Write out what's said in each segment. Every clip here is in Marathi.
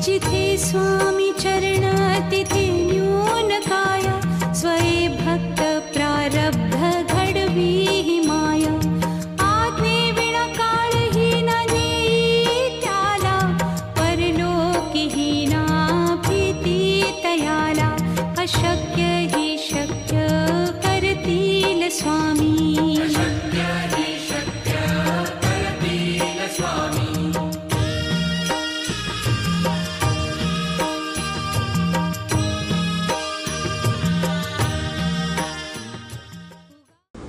जिथे स्वामी चरण तिथे न्यून काया, स्वये भक्त प्रारब्ध घडवी ही माया। आज्ञे विना काळही न नेई त्याला, परलोकी ही ना भीती तयाला। अशक्य ही शक्य करतील स्वामी,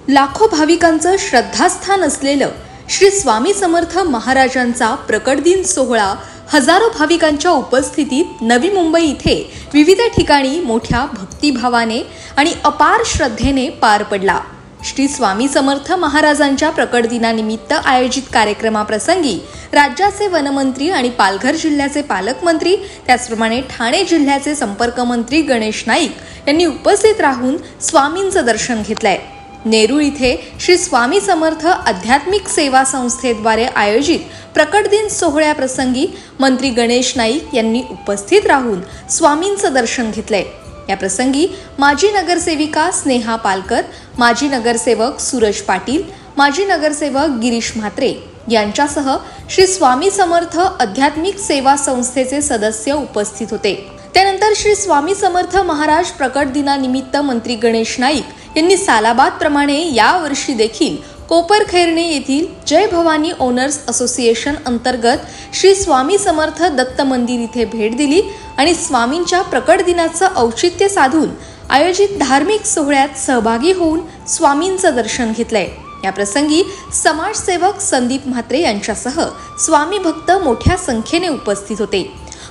लाखो भाविकांचं श्रद्धास्थान असलेलं श्री स्वामी समर्थ महाराजांचा प्रकट दिन सोहळा हजारो भाविकांच्या उपस्थितीत नवी मुंबई इथे विविध ठिकाणी मोठ्या भक्तिभावाने आणि अपार श्रद्धेने पार पडला। श्री स्वामी समर्थ महाराजांच्या प्रकट दिनानिमित्त आयोजित कार्यक्रमाप्रसंगी राज्याचे वनमंत्री आणि पालघर जिल्ह्याचे पालकमंत्री, त्याचप्रमाणे ठाणे जिल्ह्याचे संपर्क मंत्री गणेश नाईक यांनी उपस्थित राहून स्वामींचं दर्शन घेतलंय। नेरूळ इथे श्री स्वामी समर्थ आध्यात्मिक सेवा संस्थेद्वारे आयोजित प्रकट दिन सोहळ्याप्रसंगी मंत्री गणेश नाईक यांनी उपस्थित राहून स्वामींचं दर्शन घेतलंय। या प्रसंगी माजी नगरसेविका स्नेहा पालकर, माजी नगरसेवक सूरज पाटील, माजी नगरसेवक गिरीश म्हात्रे यांच्यासह श्री स्वामी समर्थ आध्यात्मिक सेवा संस्थेचे सदस्य उपस्थित होते। त्यानंतर श्री स्वामी समर्थ महाराज प्रकट दिनानिमित्त मंत्री गणेश नाईक यांनी सालाबाद प्रमाणे यावर्षी देखील कोपरखैरणे येथील जय भवानी ओनर्स असोसिएशन अंतर्गत श्री स्वामी समर्थ दत्त मंदिर इथे भेट दिली आणि स्वामींच्या प्रकट दिनाचं औचित्य साधून आयोजित धार्मिक सोहळ्यात सहभागी होऊन स्वामींचं दर्शन घेतलंय। या प्रसंगी समाजसेवक संदीप म्हात्रे यांच्यासह स्वामी भक्त मोठ्या संख्येने उपस्थित होते।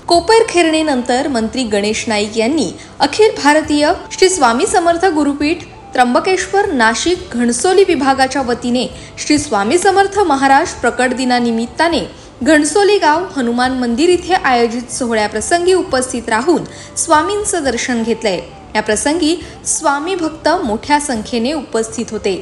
कोपरखैरणेनंतर मंत्री गणेश नाईक यांनी अखिल भारतीय श्री स्वामी समर्थ गुरुपीठ त्र्यंबकेश्वर नाशिक घणसोली विभागाच्या वतीने श्री स्वामी समर्थ महाराज प्रकट दिनानिमित्ताने घणसोली गाव हनुमान मंदिर इथे आयोजित सोहळ्याप्रसंगी उपस्थित राहून स्वामींचं दर्शन घेतलंय। या प्रसंगी स्वामी भक्त मोठ्या संख्येने उपस्थित होते।